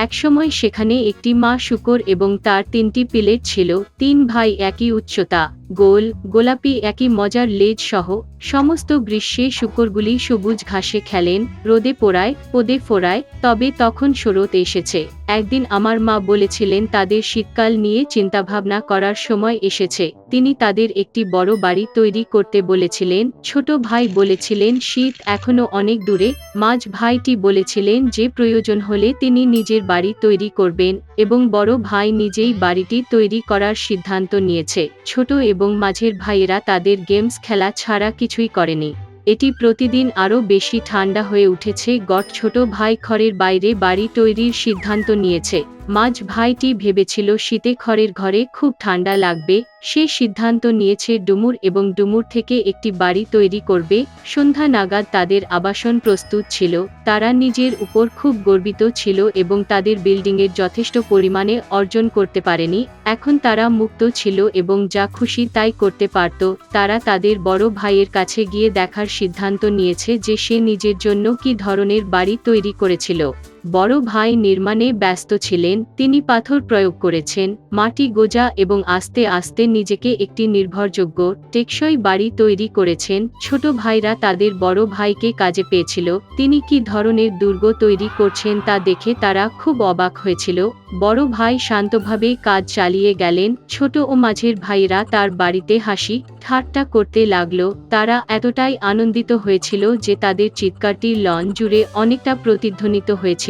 একসময় সেখানে একটি মা শূকর এবং তার ৩টি পিলেট ছিল। ৩ ভাই একই উচ্চতা, গোল, গোলাপি একই মজার লেজ সহ। সমস্ত গ্রীষ্মে শূকরগুলি সবুজ ঘাসে খেলেন, রোদে পোড়ায়, পদে ফোরায়। তবে তখন শরৎ এসেছে। একদিন আমার মা বলেছিলেন তাদের শীতকাল নিয়ে চিন্তাভাবনা করার সময় এসেছে। তিনি তাদের একটি বড় বাড়ি তৈরি করতে বলেছিলেন। ছোট ভাই বলেছিলেন শীত এখনো অনেক দূরে। মাঝ ভাইটি বলেছিলেন যে প্রয়োজন হলে তিনি নিজের বাড়ি তৈরি করবেন, এবং বড় ভাই নিজেই বাড়িটি তৈরি করার সিদ্ধান্ত নিয়েছে। ছোট এবং মাঝের ভাইয়েরা তাদের গেমস খেলা ছাড়া কিছুই করেনি। এটি প্রতিদিন আরও বেশি ঠান্ডা হয়ে উঠেছে। ছোট ভাই খড়ের বাইরে বাড়ি তৈরির সিদ্ধান্ত নিয়েছে। মাঝ ভাইটি ভেবেছিল শীতে খড়ের ঘরে খুব ঠান্ডা লাগবে। সে সিদ্ধান্ত নিয়েছে ডুমুর এবং ডুমুর থেকে একটি বাড়ি তৈরি করবে। সন্ধ্যা নাগাদ তাদের আবাসন প্রস্তুত ছিল। তারা নিজের উপর খুব গর্বিত ছিল এবং তাদের বিল্ডিংয়ের যথেষ্ট পরিমাণে অর্জন করতে পারেনি। এখন তারা মুক্ত ছিল এবং যা খুশি তাই করতে পারত। তারা তাদের বড় ভাইয়ের কাছে গিয়ে দেখার সিদ্ধান্ত নিয়েছে যে সে নিজের জন্য কী ধরনের বাড়ি তৈরি করেছিল। বড় ভাই নির্মাণে ব্যস্ত ছিলেন। তিনি পাথর প্রয়োগ করেছেন, মাটি গোজা এবং আস্তে আস্তে নিজেকে একটি নির্ভরযোগ্য, টেকসই বাড়ি তৈরি করেছেন। ছোট ভাইরা তাদের বড় ভাইকে কাজে পেয়েছিল। তিনি কী ধরনের দুর্গ তৈরি করছেন তা দেখে তারা খুব অবাক হয়েছিল। বড় ভাই শান্তভাবে কাজ চালিয়ে গেলেন। ছোট ও মাঝের ভাইরা তার বাড়িতে হাসি ঠাট্টা করতে লাগলো। তারা এতটাই আনন্দিত হয়েছিল যে তাদের চিৎকারটি লন জুড়ে অনেকটা প্রতিধ্বনিত হয়েছিল।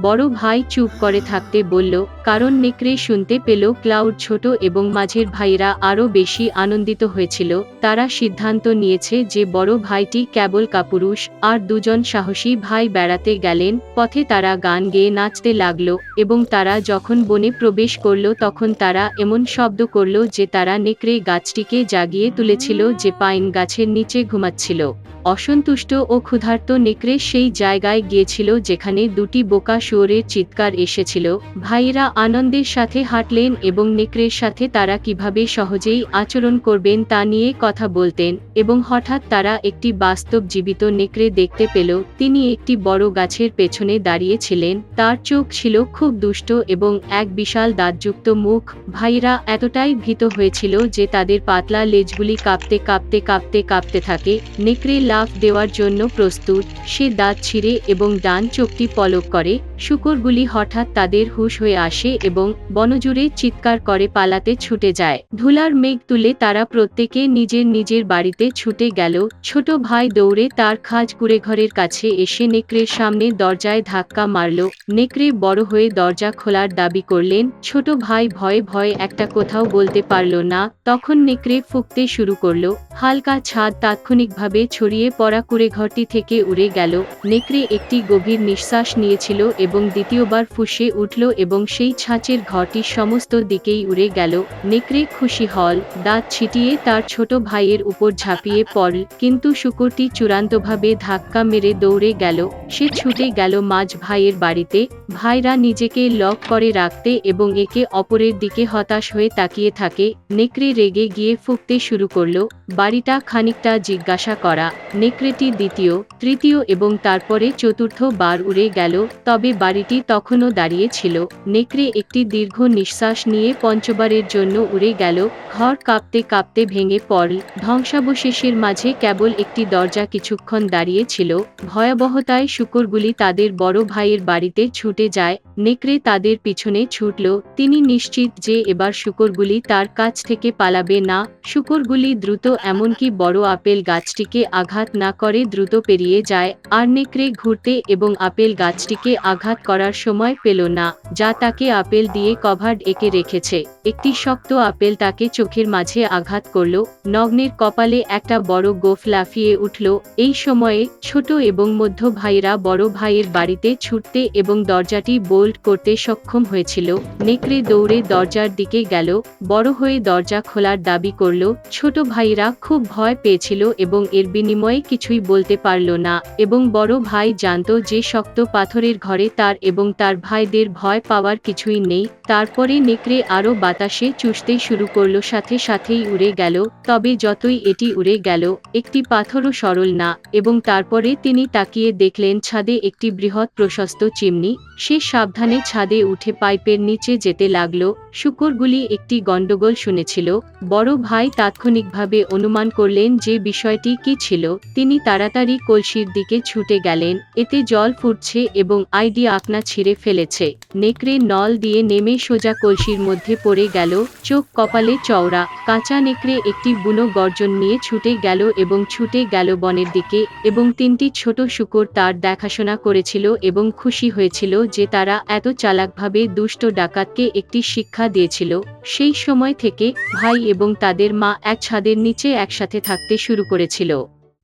বড় ভাই চুপ করে থাকতে বলল, কারণ নেকড়ে শুনতে পেল। ক্লাউড ছোট এবং মাঝের ভাইরা আরও বেশি আনন্দিত হয়েছিল। তারা সিদ্ধান্ত নিয়েছে যে বড় ভাইটি কেবল কাপুরুষ, আর দুজন সাহসী ভাই বেড়াতে গেলেন। পথে তারা গান গেয়ে নাচতে লাগলো, এবং তারা যখন বনে প্রবেশ করল তখন তারা এমন শব্দ করল যে তারা নেকড়ে গাছটিকে জাগিয়ে তুলেছিল যে পাইন গাছের নিচে ঘুমাচ্ছিল। অসন্তুষ্ট ও ক্ষুধার্ত নেকড়ে সেই জায়গায় গিয়েছিল যেখানে দুটি বোকা শুয়োরের চিৎকার এসেছিল। ভাইয়েরা আনন্দের সাথে হাঁটলেন এবং নেকড়ের সাথে তারা কিভাবে সহজেই আচরণ করবেন তা নিয়ে কথা বলতেন। এবং হঠাৎ তারা একটি বাস্তব জীবিত নেকড়ে দেখতে পেল। তিনি একটি বড় গাছের পেছনে দাঁড়িয়ে ছিলেন। তার চোখ ছিল খুব দুষ্ট এবং এক বিশাল দাঁতযুক্ত মুখ। ভাইয়েরা এতটাই ভীত হয়েছিল যে তাদের পাতলা লেজগুলি কাঁপতে কাঁপতে কাঁপতে কাঁপতে থাকে। নেকড়ে লাফ দেওয়ার জন্য প্রস্তুত। সে দাঁত ছিঁড়ে এবং ডান চোখটি পলক করে। শূকরগুলি হঠাৎ তাদের হুঁশ হয়ে আসে এবং বনজুড়ে চিৎকার করে পালাতে ছুটে যায়। ধুলার মেঘ তুলে তারা প্রত্যেকে নিজের নিজের বাড়িতে ছুটে গেল। ছোট ভাই দৌড়ে তার খাঁজ কুঁড়েঘরের কাছে এসে নেকড়ের সামনে দরজায় ধাক্কা মারল। নেকড়ে বড় হয়ে দরজা খোলার দাবি করলেন। ছোট ভাই ভয়ে ভয়ে একটা কোথাও বলতে পারল না। তখন নেকড়ে ফুঁকতে শুরু করল। হালকা ছাদ তাৎক্ষণিকভাবে ছড়িয়ে পড়া কুঁড়েঘরটি থেকে উড়ে গেল। নেকড়ে একটি গভীর নিঃশ্বাস নিয়েছিল এবং দ্বিতীয়বার ফুঁসে উঠল এবং সেই ছাঁচের ঘরটি সমস্ত দিকেই উড়ে গেল। নেকড়ে খুশি হল, দাঁত ছিটিয়ে তার ছোট ভাইয়ের উপর ঝাঁপিয়ে পড়ল, কিন্তু শূকরটি চূড়ান্তভাবে ধাক্কা মেরে দৌড়ে গেল। সে ছুটে গেল মাঝ ভাইয়ের বাড়িতে। ভাইরা নিজেকে লক করে রাখতে এবং একে অপরের দিকে হতাশ হয়ে তাকিয়ে থাকে। নেকড়ে রেগে গিয়ে ফুঁকতে শুরু করল। বাড়িটা খানিকটা জিজ্ঞাসা করা। নেকড়েটি দ্বিতীয়, তৃতীয় এবং তারপরে চতুর্থ বার উড়ে গেল, তবে বাড়িটি তখনও দাঁড়িয়ে ছিল। নেকড়ে একটি দীর্ঘ নিঃশ্বাস নিয়ে পঞ্চবারের জন্য উড়ে গেল। ঘর কাঁপতে কাঁপতে ভেঙে পড়ল। ধ্বংসাবশেষের মাঝে কেবল একটি দরজা কিছুক্ষণ দাঁড়িয়ে ছিল। ভয়াবহতায় শূকরগুলি তাদের বড় ভাইয়ের বাড়িতে ছুটে যায়। নেকড়ে তাদের পিছনে ছুটল। তিনি নিশ্চিত যে এবার শূকরগুলি তার কাছ থেকে পালাবে না। শূকরগুলি দ্রুত, এমনকি বড় আপেল গাছটিকে আঘাত না করে দ্রুত পেরিয়ে যায়। আর নেকড়ে ঘুরতে এবং আপেল গাছটিকে আঘাত করার সময় পেল না, যা তাকে আপেল দিয়ে কভার্ড এঁকে রেখেছে। একটি শক্ত আপেল তাকে চোখের মাঝে আঘাত করল। নগ্নের কপালে একটা বড় গোঁফ লাফিয়ে উঠল। এই সময়ে ছোট এবং মধ্য ভাইয়েরা বড় ভাইয়ের বাড়িতে ছুটতে এবং দরজাটি বোল্ট করতে সক্ষম হয়েছিল। নেকড়ে দৌড়ে দরজার দিকে গেল, বড় হয়ে দরজা খোলার দাবি করল। ছোট ভাইয়েরা খুব ভয় পেয়েছিল এবং এর বিনিময়ে কিছুই বলতে পারল না, এবং বড় ভাই জানতো যে শক্ত পাথরের ঘরে তার এবং তার ভাইদের ভয় পাওয়ার কিছুই নেই। তারপরে নেকড়ে আরও বাতাসে চুষতে শুরু করল, সাথে সাথেই উড়ে গেল। তবে যতই এটি উড়ে গেল, একটি পাথরও সরল না, এবং তারপরে তিনি তাকিয়ে দেখলেন ছাদে একটি বৃহৎ প্রশস্ত চিমনি। সে সাবধানে ছাদে উঠে পাইপের নিচে যেতে লাগলো। শূকরগুলি একটি গন্ডগোল শুনেছিল। বড় ভাই তাৎক্ষণিকভাবে অনুমান করলেন যে বিষয়টি কি ছিল। তিনি তাড়াতাড়ি কলসির দিকে ছুটে গেলেন। এতে জল ফুটছে এবং আইডি আকনা ছিঁড়ে ফেলেছে। নেকড়ে নল দিয়ে নেমে সোজা কলসির মধ্যে পড়ে গেল, চোখ কপালে চওড়া। কাঁচা নেকড়ে একটি বুনো গর্জন নিয়ে ছুটে গেল এবং ছুটে গেল বনের দিকে, এবং তিনটি ছোট শূকর তার দেখাশোনা করেছিল এবং খুশি হয়েছিল যে তারা এত চালাকভাবে দুষ্ট ডাকাতকে একটি শিক্ষা দিয়েছিল। সেই সময় থেকে ভাই এবং তাদের মা এক ছাদের নিচে একসাথে থাকতে শুরু করেছিল।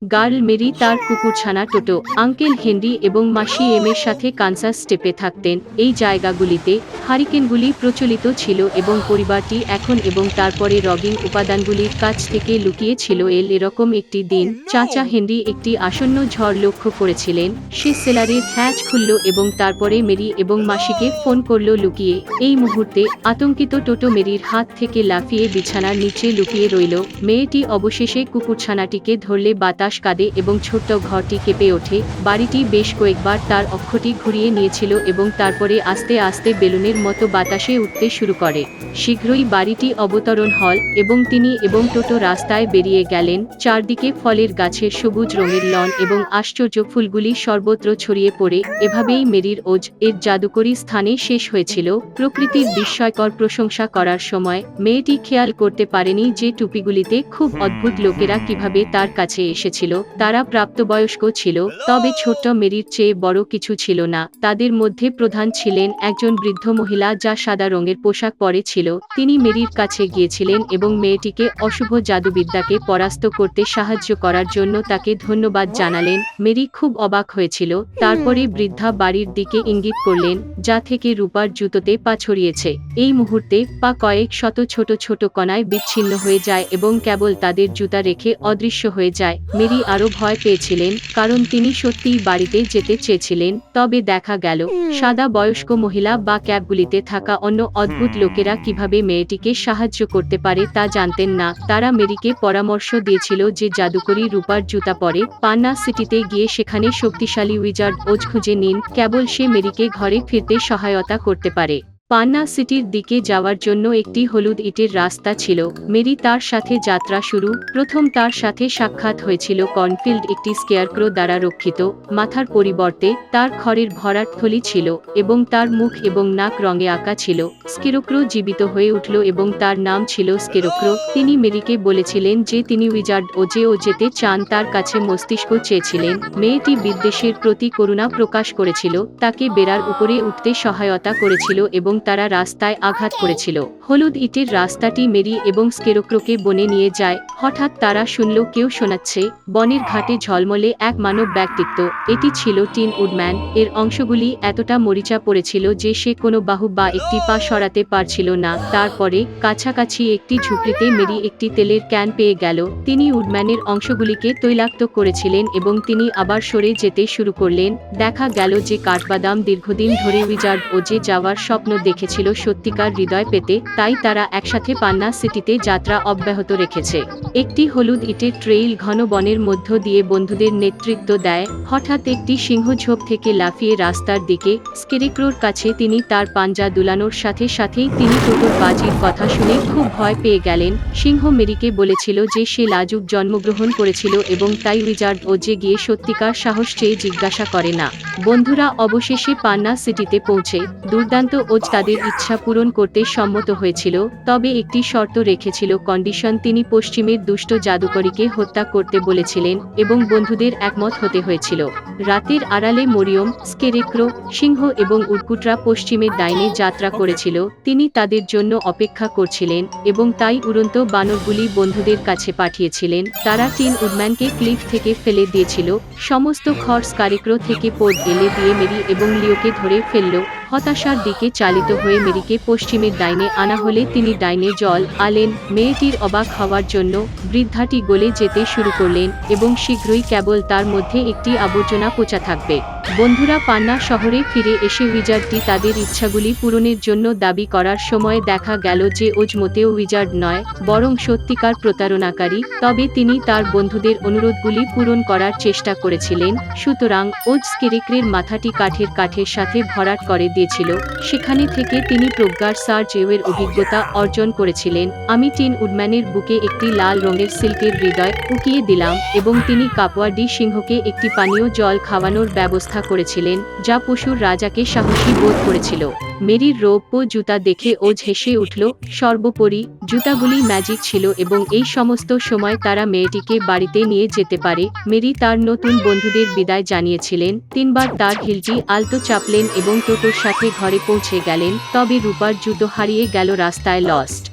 গার্ল মেরি তার কুকুরছানা টোটো, আঙ্কেল হেনরি এবং মাসি এমের সাথে কানসাস স্টেপে থাকতেন। এই জায়গাগুলিতে হারিকেনগুলি প্রচলিত ছিল এবং পরিবারটি এখন এবং তারপরে রগিং উপাদানগুলির কাছ থেকে লুকিয়ে ছিল। এরকম একটি দিন চাচা হেনরি একটি আসন্ন ঝড় লক্ষ্য করেছিলেন। সে সেলারের হ্যাচ খুলল এবং তারপরে মেরি এবং মাসিকে ফোন করল লুকিয়ে। এই মুহূর্তে আতঙ্কিত টোটো মেরির হাত থেকে লাফিয়ে বিছানার নিচে লুকিয়ে রইল। মেয়েটি অবশেষে কুকুরছানাটিকে ধরলে বাতাস কাঁদে এবং ছোট্ট ঘরটি কেঁপে ওঠে। বাড়িটি বেশ কয়েকবার তার অক্ষটি ঘুরিয়ে নিয়েছিল এবং তারপরে আস্তে আস্তে বেলুনের মতো বাতাসে উঠতে শুরু করে। শীঘ্রই বাড়িটি অবতরণ হল এবং তিনি এবং টোটো রাস্তায় বেরিয়ে গেলেন। চারদিকে ফলের গাছের সবুজ রঙের লন এবং আশ্চর্য ফুলগুলি সর্বত্র ছড়িয়ে পড়ে। এভাবেই মেরির ওজ এর জাদুকরী স্থানে শেষ হয়েছিল। প্রকৃতির বিস্ময়কর প্রশংসা করার সময় মেয়েটি খেয়াল করতে পারেনি যে টুপিগুলিতে খুব অদ্ভুত লোকেরা কিভাবে তার কাছে এসেছিল। তারা প্রাপ্তবয়স্ক ছিল, তবে ছোট্ট মেরির চেয়ে বড় কিছু ছিল না। তাদের মধ্যে প্রধান ছিলেন একজন বৃদ্ধ মহিলা যা সাদা রঙের পোশাক পরে ছিল। তিনি মেরির কাছে গিয়েছিলেন এবং মেয়েটিকে অশুভ জাদুবিদ্যাকে পরাস্ত করতে সাহায্য করার জন্য তাকে ধন্যবাদ জানালেন। মেরি খুব অবাক হয়েছিল। তারপরে বৃদ্ধা বাড়ির দিকে ইঙ্গিত করলেন, যা থেকে রূপার জুতোতে পা ছড়িয়েছে। এই মুহূর্তে পা কয়েক শত ছোট ছোট কণায় বিচ্ছিন্ন হয়ে যায় এবং কেবল তাদের জুতা রেখে অদৃশ্য হয়ে যায়। মেরি আরো ভয় পেয়েছিলেন, কারণ তিনি সত্যিই বাড়িতে যেতে চেয়েছিলেন। তবে দেখা গেল সাদা বয়স্ক মহিলা বা ক্যাবগুলিতে থাকা অন্য অদ্ভুত লোকেরা কিভাবে মেয়েটিকে সাহায্য করতে পারে তা জানতেন না। তারা মেরিকে পরামর্শ দিয়েছিল যে জাদুকরী রূপার জুতা পরে পান্না সিটিতে গিয়ে সেখানে শক্তিশালী উইজার্ড ওজ খুঁজে নিন। কেবল সে মেরিকে ঘরে ফিরতে সহায়তা করতে পারে। পান্না সিটির দিকে যাওয়ার জন্য একটি হলুদ ইটের রাস্তা ছিল। মেরি তার সাথে যাত্রা শুরু। প্রথম তার সাথে সাক্ষাৎ হয়েছিল কর্নফিল্ড, একটি স্কেয়ারক্রো দ্বারা রক্ষিত। মাথার পরিবর্তে তার খড়ের ভরাট থলি ছিল এবং তার মুখ এবং নাক রঙে আঁকা ছিল। স্কেরোক্রো জীবিত হয়ে উঠল এবং তার নাম ছিল স্কেরোক্রো। তিনি মেরিকে বলেছিলেন যে তিনি উইজার্ড ওজে ও যেতে চান। তার কাছে মস্তিষ্ক চেয়েছিলেন। মেয়েটি বিদ্বেষের প্রতি করুণা প্রকাশ করেছিল, তাকে বেড়ার উপরে উঠতে সহায়তা করেছিল এবং তারা রাস্তায় আঘাত করেছিল। হলুদ ইটের রাস্তাটি মেরি এবং স্কেরোক্রোকে বনে নিয়ে যায়। হঠাৎ তারা শুনল কেউ শোনাচ্ছে। বনের ঘাটে ঝলমলে এক মানব ব্যক্তিত্ব। এটি ছিল টিন উডম্যান। এর অংশগুলি এতটা মরিচা পড়েছিল যে সে কোনো বাহু বা একটি পা সরাতে পারছিল না। তারপরে কাছাকাছি একটি ঝুপড়িতে মেরি একটি তেলের ক্যান পেয়ে গেল। তিনি উডম্যানের অংশগুলিকে তৈলাক্ত করেছিলেন এবং তিনি আবার সরে যেতে শুরু করলেন। দেখা গেল যে কাঠবাদাম দীর্ঘদিন ধরে উইজার্ড ওজে যাওয়ার স্বপ্ন দেখেছিল সত্যিকার হৃদয় পেতে। তাই তারা একসাথে পান্না সিটিতে যাত্রা অব্যাহত রেখেছে। একটি হলুদ ইটের ট্রেইল ঘন বনের মধ্য দিয়ে বন্ধুদের নেতৃত্ব দেয়। হঠাৎ একটি সিংহঝোপ থেকে লাফিয়ে রাস্তার দিকে স্কেরোক্রোর কাছে তিনি তার পাঞ্জা দুলানোর সাথে সাথেই তিনি টোটোর বাজির কথা শুনে খুব ভয় পেয়ে গেলেন। সিংহ মেরিকে বলেছিল যে সে লাজুক জন্মগ্রহণ করেছিল এবং তাই উইজার্ড ওজে গিয়ে সত্যিকার সাহস চেয়ে জিজ্ঞাসা করে না। বন্ধুরা অবশেষে পান্না সিটিতে পৌঁছে দুর্দান্ত ওজ তাদের ইচ্ছা পূরণ করতে সম্মত হয়েছিল, তবে একটি শর্ত রেখেছিল কন্ডিশন। তিনি পশ্চিমের দুষ্ট জাদুকরীকে হত্যা করতে বলেছিলেন এবং বন্ধুদের একমত হতে হয়েছিল। রাতের আড়ালে মরিয়ম, স্কেরোক্রো, সিংহ এবং উটকুটরা পশ্চিমের ডাইনে যাত্রা করেছিল। তিনি তাদের জন্য অপেক্ষা করছিলেন এবং তাই উড়ন্ত বানরগুলি বন্ধুদের কাছে পাঠিয়েছিলেন। তারা টিন উডম্যানকে ক্লিফ থেকে ফেলে দিয়েছিল। সমস্ত খড় স্কেরোক্রো থেকে পোর্ট এলে দিয়ে মেরি এবং লিওকে ধরে ফেলল। হতাশার দিকে চালিত হয়ে মেরিকে পশ্চিমের ডাইনে আনা হলে তিনি ডাইনে জল আলেন। মেয়েটির অবাক হওয়ার জন্য বৃদ্ধাটি গলে যেতে শুরু করলেন এবং শীঘ্রই কেবল তার মধ্যে একটি আবর্জনা পচা থাকবে। বন্ধুরা পান্না শহরে ফিরে এসে উইজার্ডটি তাদের ইচ্ছাগুলি পূরণের জন্য দাবি করার সময় দেখা গেল যে ওজ মোটেও উইজার্ড নয়, বরং সত্যিকার প্রতারণাকারী। তবে তিনি তার বন্ধুদের অনুরোধগুলি পূরণ করার চেষ্টা করেছিলেন। সুতরাং ওজ স্কেরেক্রের মাথাটি কাঠের সাথে ভরাট করে দিয়েছিল। সেখানে থেকে তিনি প্রজ্ঞার সার্চের অভিজ্ঞতা অর্জন করেছিলেন। আমি টিন উডম্যানের বুকে একটি লাল রঙের সিল্কের হৃদয় উকিয়ে দিলাম এবং তিনি কাপওয়া ডি সিংহকে একটি পানীয় জল খাওয়ানোর ব্যবস্থা করেছিলেন, যা পশুর রাজাকে সাহসী বোধ করেছিল। মেরির রৌপ্য জুতা দেখে ওজ হেসে উঠল। সর্বোপরি জুতাগুলি ম্যাজিক ছিল এবং এই সমস্ত সময় তারা মেয়েটিকে বাড়িতে নিয়ে যেতে পারে। মেরি তার নতুন বন্ধুদের বিদায় জানিয়েছিলেন। 3 বার তার হিলটি আলতো চাপলেন এবং টোটোর সাথে ঘরে পৌঁছে গেলেন। তবে রূপার জুতো হারিয়ে গেল রাস্তায় লস্ট।